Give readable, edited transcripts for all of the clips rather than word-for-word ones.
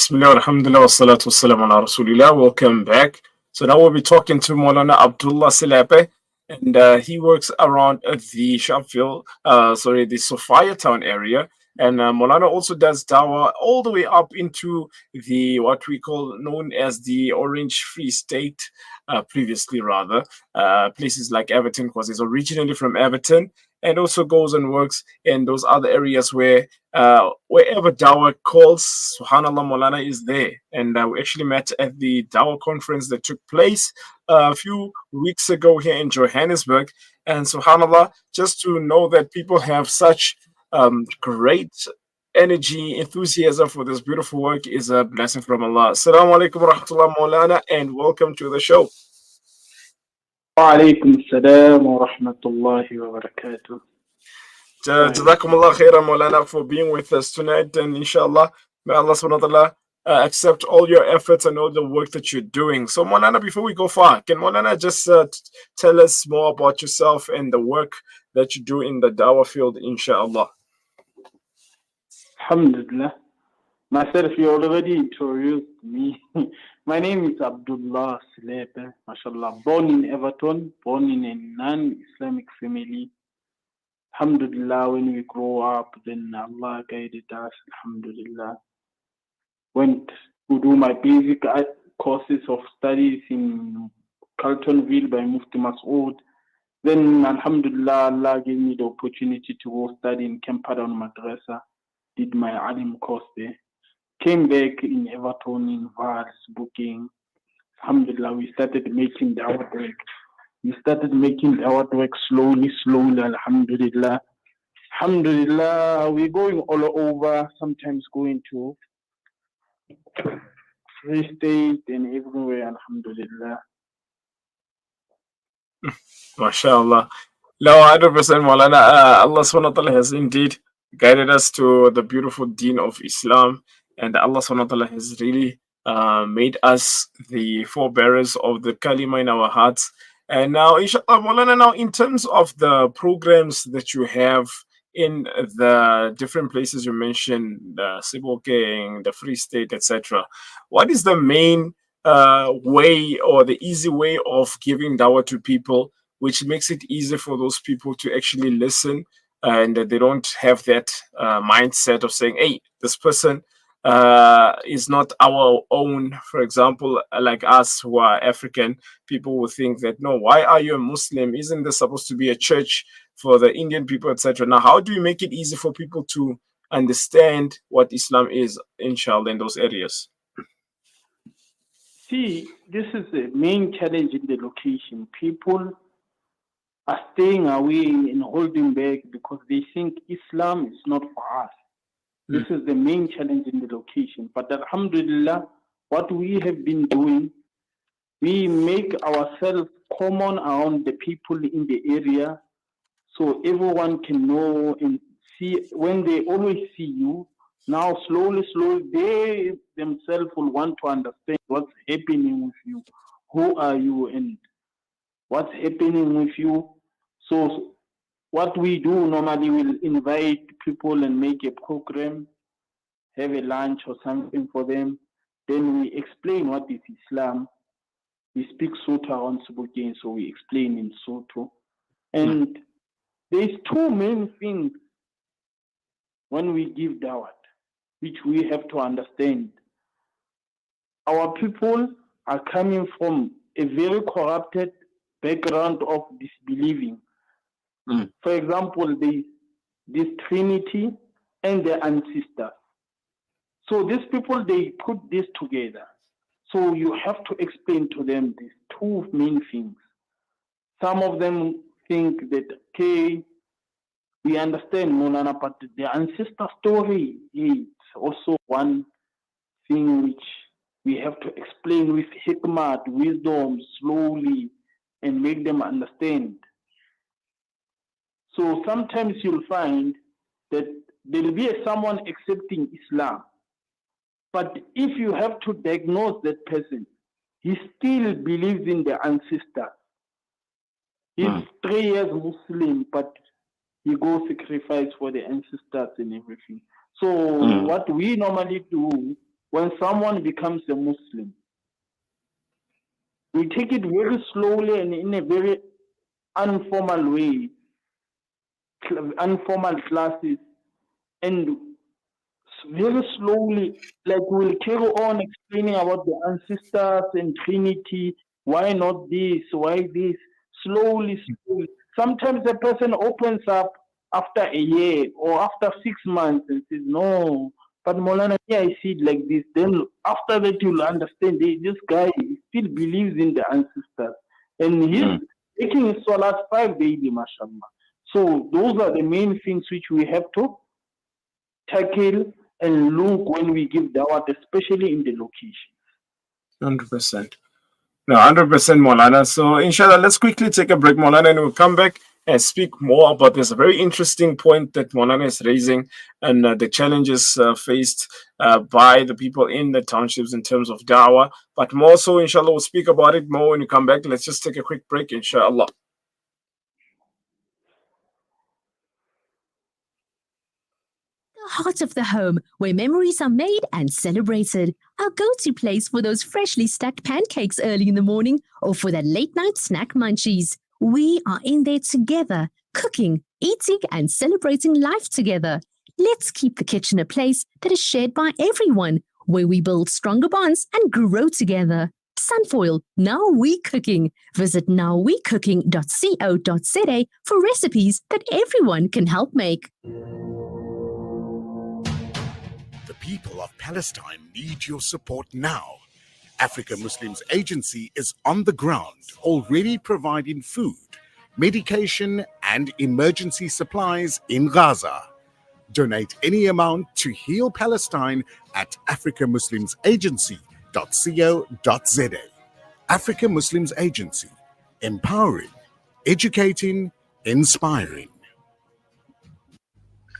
Bismillah, alhamdulillah, wa salatu wassalam ala rasulillah. Welcome back. So now we'll be talking to Moulana Abdullah Selepe, and he works around the the Sophia town area. And Moulana also does dawah all the way up into the what we call known as the Orange Free State, previously rather, places like Everton, because he's originally from Everton, and also goes and works in those other areas where wherever Dawa calls, Subhanallah, Molana is there. And we actually met at the Dawa conference that took place a few weeks ago here in Johannesburg. And Subhanallah, just to know that people have such great energy, enthusiasm for this beautiful work is a blessing from Allah. Assalamu alaikum wa rahmatullah, Molana, and welcome to the show. وعليكم السلام ورحمة الله وبركاته. Jazakumullah khairan, Maulana, for being with us tonight. And inshallah, may Allah subhanahu wa ta'ala accept all your efforts and all the work that you're doing. So, Maulana, before we go far, can Maulana just tell us more about yourself and the work that you do in the dawah field, inshallah? Alhamdulillah. Myself, you already introduced me. My name is Abdullah Selepe, mashallah. Born in Everton, born in a non-Islamic family. Alhamdulillah, when we grow up, then Allah guided us, alhamdulillah. Went to do my basic courses of studies in Carltonville by Mufti Masood. Then, alhamdulillah, Allah gave me the opportunity to go study in Kempadon Madrasa. Did my Aalim course there. Came back in Everton, in Vars, booking. Alhamdulillah, we started making dawah work. We started making dawah work slowly, alhamdulillah. Alhamdulillah, we're going all over, sometimes going to Free State and everywhere, alhamdulillah. MashaAllah. No, 100%, Maulana. Allah subhanahu wa ta'ala has indeed guided us to the beautiful deen of Islam, and Allah subhanahu wa ta'ala has really made us the forebearers of the kalima in our hearts. And now, inshallah, Maulana, now in terms of the programs that you have in the different places you mentioned, the Sibokeng, the Free State, etc., what is the main way or the easy way of giving dawah to people, which makes it easy for those people to actually listen, and they don't have that mindset of saying, hey, this person is not our own? For example, like us who are African, people will think that, no, why are you a Muslim? Isn't this supposed to be a church for the Indian people, etc.? Now, how do you make it easy for people to understand what Islam is, inshallah, in those areas? See, this is the main challenge in the location. People are staying away and holding back because they think Islam is not for us. This is the main challenge in the location. But alhamdulillah, what we have been doing, we make ourselves common around the people in the area so everyone can know and see. When they always see you, now slowly, they themselves will want to understand what's happening with you, who are you, and what's happening with you. So what we do normally, we'll invite people and make a program, have a lunch or something for them. Then we explain what is Islam. We speak Sota on Subukin, so we explain in Soto. And there's two main things when we give dawah, which we have to understand. Our people are coming from a very corrupted background of disbelieving. For example, this Trinity and their ancestors. So these people, they put this together. So you have to explain to them these two main things. Some of them think that, okay, we understand Moulana, but the ancestor story is also one thing which we have to explain with hikmah, wisdom, slowly, and make them understand. So sometimes you'll find that there will be someone accepting Islam. But if you have to diagnose that person, he still believes in the ancestor. He's 3 years Muslim, but he goes sacrifice for the ancestors and everything. So what we normally do, when someone becomes a Muslim, we take it very slowly and in a very informal way, informal classes, and very slowly, like we'll carry on explaining about the ancestors and Trinity. Why not this? Why this? Slowly, slowly. Sometimes a person opens up after a year or after 6 months and says, "No, but Moulana, I see it like this." Then after that, you'll understand this guy still believes in the ancestors and he's taking his salat 5 daily, mashallah. So those are the main things which we have to tackle and look when we give dawah, especially in the location. 100%. No, 100% Moulana. So, inshallah, let's quickly take a break, Moulana, and we'll come back and speak more about this very interesting point that Moulana is raising and the challenges faced by the people in the townships in terms of dawah. But more so, inshallah, we'll speak about it more when you come back. Let's just take a quick break, inshallah. Heart of the home, where memories are made and celebrated. Our go-to place for those freshly stacked pancakes early in the morning or for the late-night snack munchies. We are in there together, cooking, eating and celebrating life together. Let's keep the kitchen a place that is shared by everyone, where we build stronger bonds and grow together. Sunfoil, Now We Cooking. Visit nowwecooking.co.za for recipes that everyone can help make. People of Palestine need your support now. Africa Muslims Agency is on the ground, already providing food, medication, and emergency supplies in Gaza. Donate any amount to Heal Palestine at africamuslimsagency.co.za. Africa Muslims Agency, empowering, educating, inspiring.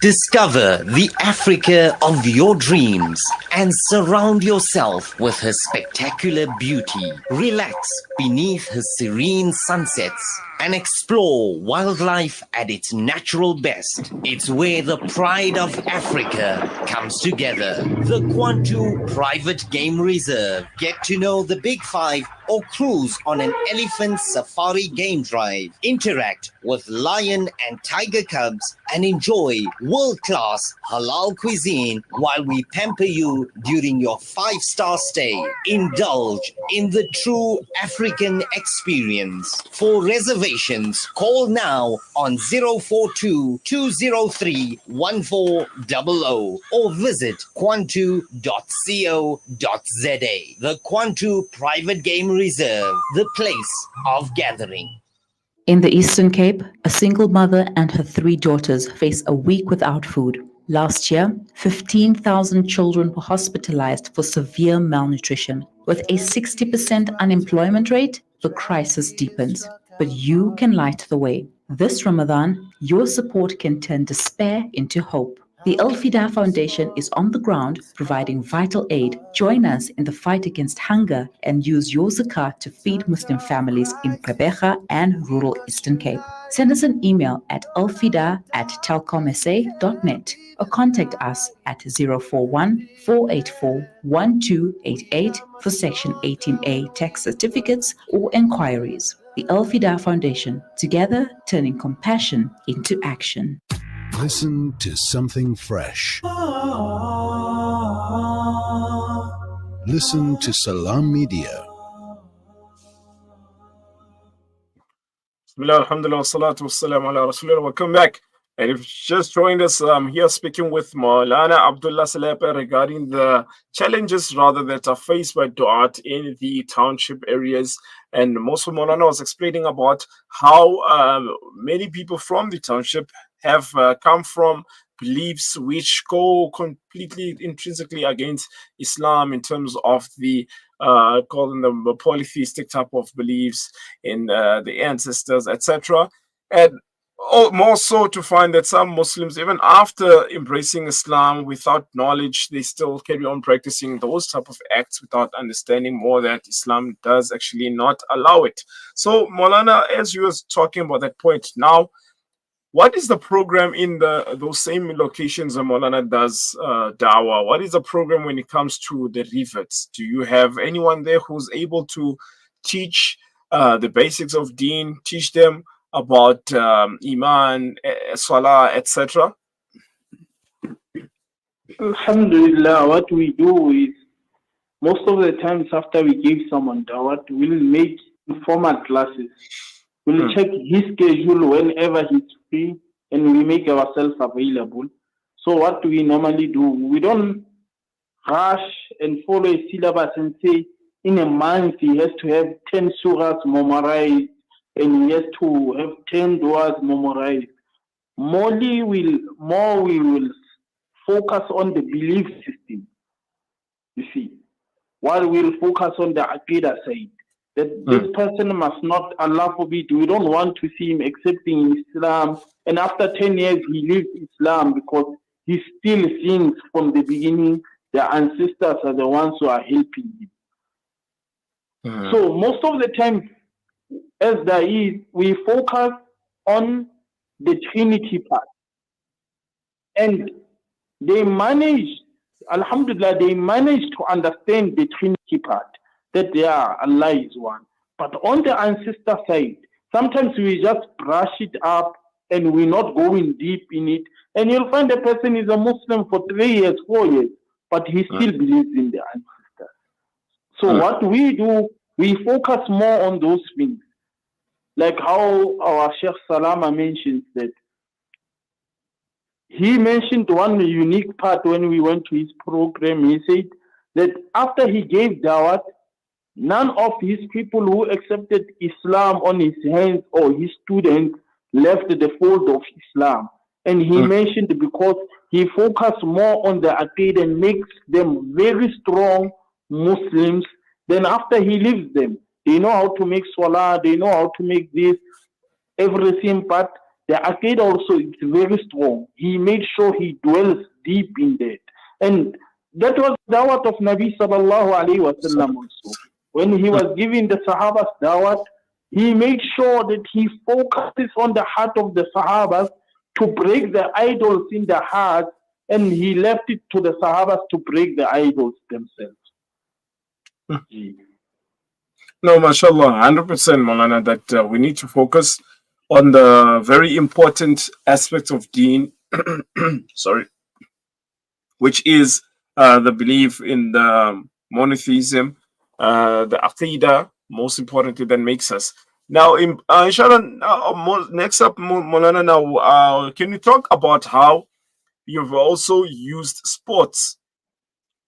Discover the Africa of your dreams and surround yourself with her spectacular beauty. Relax beneath her serene sunsets and explore wildlife at its natural best. It's where the pride of Africa comes together. The Kwantu Private Game Reserve. Get to know the Big Five or cruise on an elephant safari game drive. Interact with lion and tiger cubs and enjoy world-class halal cuisine while we pamper you during your 5-star stay. Indulge in the true African experience. For reservations, call now on 042-203-1400 or visit kwantu.co.za. The Kwantu Private Game Reserve, the place of gathering. In the Eastern Cape, a single mother and her 3 daughters face a week without food. Last year, 15,000 children were hospitalized for severe malnutrition. With a 60% unemployment rate, the crisis deepens. But you can light the way. This Ramadan, your support can turn despair into hope. The Al Fida Foundation is on the ground providing vital aid. Join us in the fight against hunger and use your zakat to feed Muslim families in Gqeberha and rural Eastern Cape. Send us an email at alfida@telkomsa.net or contact us at 041-484-1288 for Section 18A tax certificates or enquiries. The Al Fida Foundation, together turning compassion into action. Listen to something fresh. Listen to Salam Media. Bismillah, alhamdulillah, salatu wassalamu ala rasulillah. Welcome back. And if you just joined us, I'm here speaking with Moulana Abdullah Selepe regarding the challenges rather that are faced by Du'at in the township areas. And most of Moulana was explaining about how many people from the township have come from beliefs which go completely intrinsically against Islam in terms of the calling them polytheistic type of beliefs in the ancestors, etc. And more so to find that some Muslims, even after embracing Islam without knowledge, they still carry on practicing those type of acts without understanding more that Islam does actually not allow it. So, Moulana, as you were talking about that point now, what is the program in those same locations Maulana does dawah? What is the program when it comes to the rivets? Do you have anyone there who's able to teach the basics of deen, teach them about iman, salah, etc.? Alhamdulillah, what we do is most of the times after we give someone dawah, we'll make informal classes. We'll check his schedule whenever he's free and we make ourselves available. So what we normally do, we don't rush and follow a syllabus and say in a month he has to have 10 surahs memorized and he has to have 10 du'as memorized. More we will focus on the belief system. You see, while we'll focus on the aqidah side, that this person must not, Allah forbid, we don't want to see him accepting Islam and after 10 years he leaves Islam because he still thinks from the beginning the ancestors are the ones who are helping him. So most of the time, as there is, we focus on the Trinity part. And they manage, Alhamdulillah, they manage to understand the Trinity part, that Allah is one. But on the ancestor side, sometimes we just brush it up and we're not going deep in it. And you'll find a person is a Muslim for 3 years, 4 years, but he still believes in the ancestors. So what we do, we focus more on those things. Like how our Sheikh Salama mentions that he mentioned one unique part when we went to his program. He said that after he gave dawat, none of his people who accepted Islam on his hands or his students left the fold of Islam. And he mentioned because he focused more on the aqid and makes them very strong Muslims. Then after he leaves them, they know how to make salah, they know how to make this, everything, but the aqid also is very strong. He made sure he dwells deep in that. And that was dawat of Nabi sallallahu alayhi wa sallam also. When he was giving the Sahabas dawat, he made sure that he focuses on the heart of the Sahabas to break the idols in the heart, and he left it to the Sahabas to break the idols themselves. No, mashallah, 100%, Maulana, that we need to focus on the very important aspects of deen, sorry, which is the belief in the monotheism, the aqidah, most importantly, that makes us. Now, inshallah, next up, Maulana, now, can you talk about how you've also used sports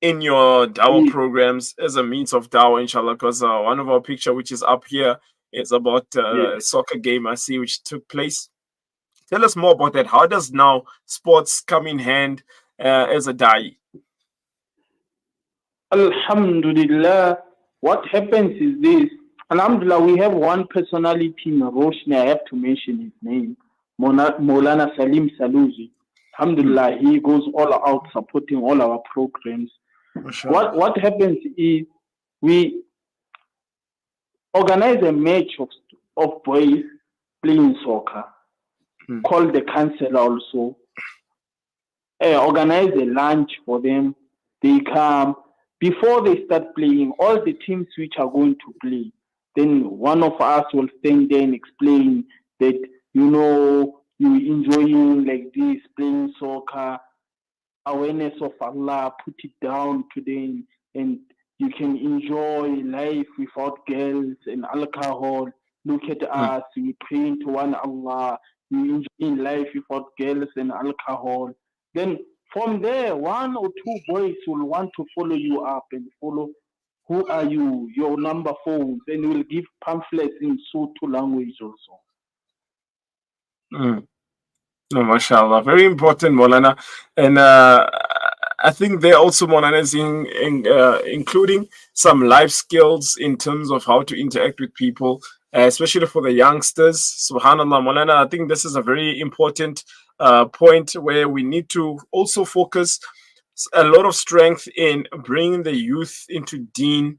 in your dawah programs as a means of dawah, inshallah? Because one of our picture, which is up here, is about a soccer game I see which took place. Tell us more about that. How does now sports come in hand as a da'i? Alhamdulillah, what happens is this. Alhamdulillah, we have one personality in Roshni, I have to mention his name, Moulana Salim Salusi. Alhamdulillah, he goes all out supporting all our programs. What happens is we organize a match of boys playing soccer, call the counselor also, organize a lunch for them. They come. Before they start playing, all the teams which are going to play, then one of us will stand there and explain that, you know, you're enjoying like this, playing soccer, awareness of Allah, put it down to them, and you can enjoy life without girls and alcohol. Look at us, we praying to one Allah, we enjoying life without girls and alcohol. Then from there, 1 or 2 boys will want to follow you up and follow who are you, your number phones, and will give pamphlets in Sutu language also. No, mashallah, very important, Maulana. And I think they also, Maulana, is including some life skills in terms of how to interact with people, especially for the youngsters. Subhanallah, Maulana, I think this is a very important point where we need to also focus a lot of strength in bringing the youth into deen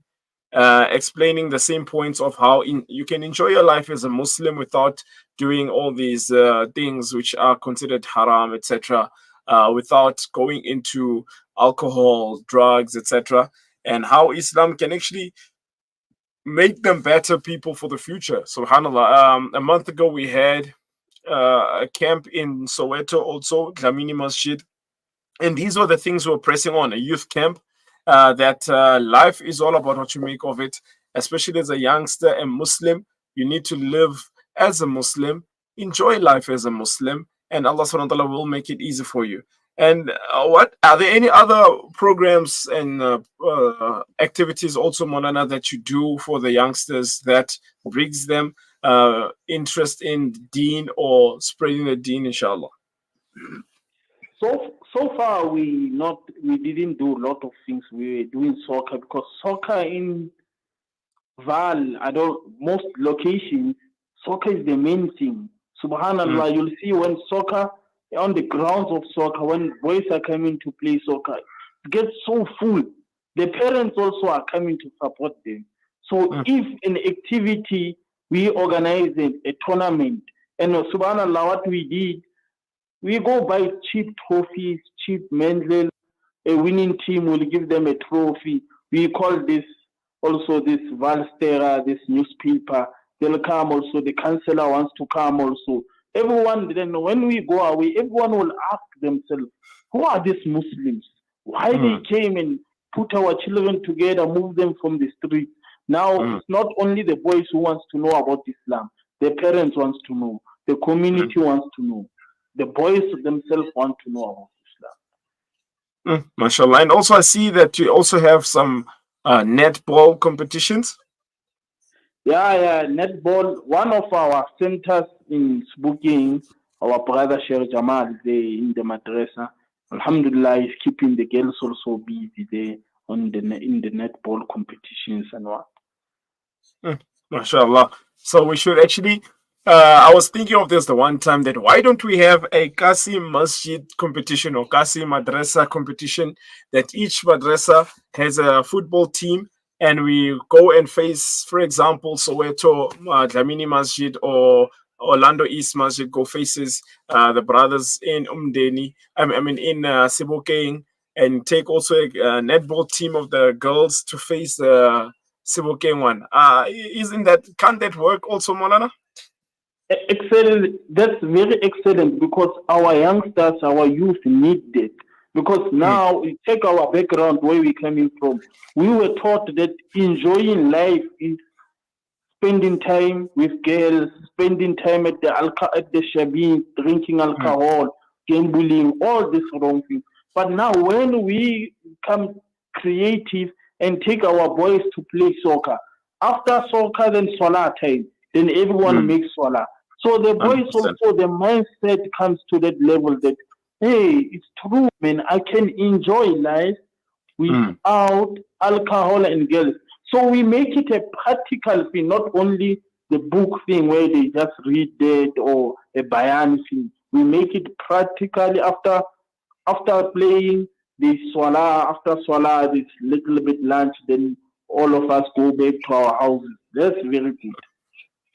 explaining the same points of how you can enjoy your life as a Muslim without doing all these things which are considered haram, etc., without going into alcohol, drugs, etc., and how Islam can actually make them better people for the future. Subhanallah. A month ago, we had a camp in Soweto, also Dlamini Masjid, and these were the things we were pressing on, a youth camp, that life is all about what you make of it, especially as a youngster and Muslim. You need to live as a Muslim, enjoy life as a Muslim, and Allah subhanahu wa ta'ala will make it easy for you. And what are there any other programs and activities also, Moulana, that you do for the youngsters that brings them interest in Deen or spreading the Deen, inshallah? So far we didn't do a lot of things. We were doing soccer because soccer in most locations, soccer is the main thing. Subhanallah, you'll see when soccer on the grounds of soccer, when boys are coming to play soccer, it gets so full. The parents also are coming to support them. So if an activity, we organize a tournament, and subhanallah, what we did, we go buy cheap trophies, cheap medals. A winning team will give them a trophy. We call this also this Valstera, this newspaper. They'll come also. The councillor wants to come also. Everyone, then when we go away, everyone will ask themselves, who are these Muslims? Why they came and put our children together, move them from the street? Now, it's not only the boys who wants to know about Islam. The parents wants to know. The community wants to know. The boys themselves want to know about Islam. MashaAllah. And also I see that you also have some netball competitions. Yeah, netball. One of our centers in Sbuking, our brother Sheikh Jamal, in the madrasa. Alhamdulillah, is keeping the girls also busy there in the netball competitions and what. MashaAllah. So we should actually, I was thinking of this the one time, that why don't we have a Kasi Masjid competition or Kasi Madrasa competition, that each madrasa has a football team and we go and face, for example, Soweto Dlamini Masjid or Orlando East Masjid go faces the brothers in Umdeni, in Sebokeng, and take also a netball team of the girls to face the Sebokeng one. Can't that work also, Moulana? Excellent. That's very excellent, because our youngsters, our youth need it. Because now, take our background, where we're coming from. We were taught that enjoying life is spending time with girls, spending time at the shabin, drinking alcohol, gambling, all these wrong things. But now, when we become creative and take our boys to play soccer, after soccer, then Salah time, then everyone makes Salah. So the boys 100%. also, the mindset comes to that level that, hey, it's true, man, I can enjoy life without alcohol and girls. So we make it a practical thing, not only the book thing where they just read it or a bayan thing. We make it practically after playing the Salah, after Salah, this little bit lunch, then all of us go back to our houses. That's very good.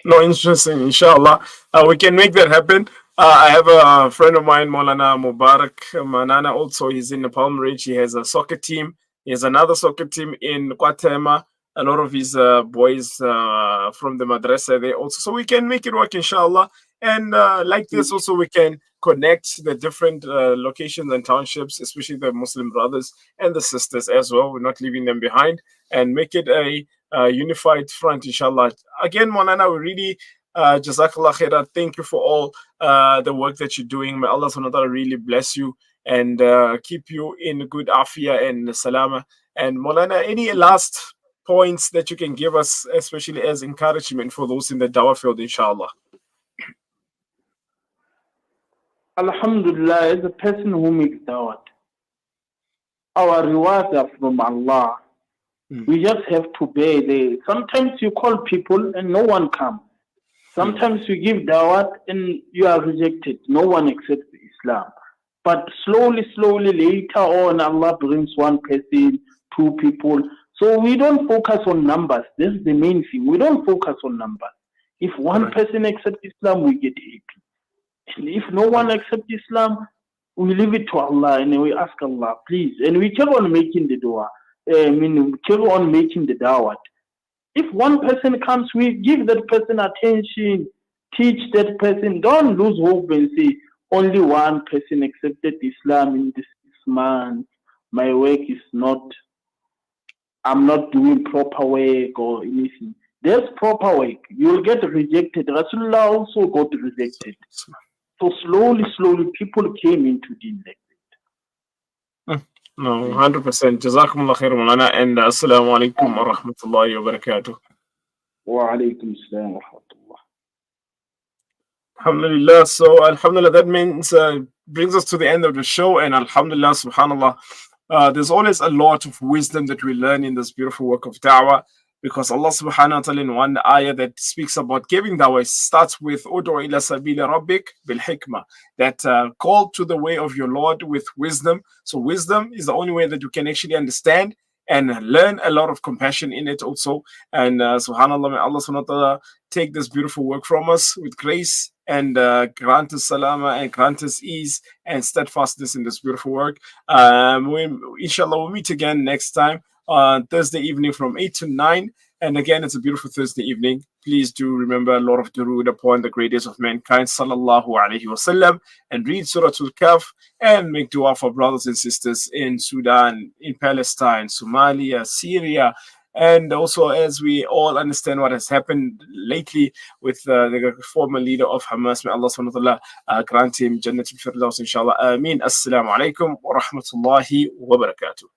No, interesting. Inshallah, we can make that happen. I have a friend of mine, Moulana Mubarak Manana. Also, he's in the Palm Ridge. He has a soccer team. He has another soccer team in Kwatema. A lot of his boys from the madrasa there also. So we can make it work, inshallah. And like this, also we can connect the different locations and townships, especially the Muslim brothers and the sisters as well. We're not leaving them behind, and make it a unified front, inshallah. Again, Moulana, we really jazakallah khairan. Thank you for all the work that you're doing. May Allah subhanahu wa ta'ala really bless you and keep you in good afiyah and salama. And Moulana, any last points that you can give us, especially as encouragement for those in the dawah field, inshallah? Alhamdulillah, as a person who makes dawah, our rewards are from Allah. We just have to bear the. Sometimes you call people and no one comes. Sometimes you give dawah and you are rejected. No one accepts Islam. But slowly, later on, Allah brings one person, two people. So we don't focus on numbers. This is the main thing. We don't focus on numbers. If one person accepts Islam, we get happy. And if no one accepts Islam, we leave it to Allah and we ask Allah, please. And we carry on making the dua. Carry on making the dawat. If one person comes, we give that person attention, teach that person. Don't lose hope and say, only one person accepted Islam in this month. My work is not, I'm not doing proper work or anything. There's proper work. You'll get rejected. Rasulullah also got rejected. So slowly, people came into deen like that. No, 100%. Jazakumullah khair, Moulana, and assalamu alaikum wa rahmatullahi wa barakatuh. Wa alaikum assalam wa rahmatullah. Alhamdulillah. So, Alhamdulillah, that means brings us to the end of the show, and Alhamdulillah, subhanallah, there's always a lot of wisdom that we learn in this beautiful work of da'wah, because Allah subhanahu wa ta'ala in one ayah that speaks about giving da'wah starts with Udu ila sabili rabbik bil hikmah, that call to the way of your Lord with wisdom. So wisdom is the only way that you can actually understand and learn a lot of compassion in it also. And subhanallah, may Allah subhanahu wa ta'ala take this beautiful work from us with grace and grant us salama and grant us ease and steadfastness in this beautiful work. Inshallah, we'll meet again next time on Thursday evening from 8 to 9. And again, it's a beautiful Thursday evening. Please do remember a lot of durood upon the greatest of mankind, sallallahu alaihi wasallam, and read Surah Al-Kahf and make dua for brothers and sisters in Sudan, in Palestine, Somalia, Syria. And also, as we all understand what has happened lately with the former leader of Hamas, may Allah subhanahu wa ta'ala grant him Jannatul Firdaus, inshallah. Ameen. Assalamu alaikum wa rahmatullahi wa barakatuh.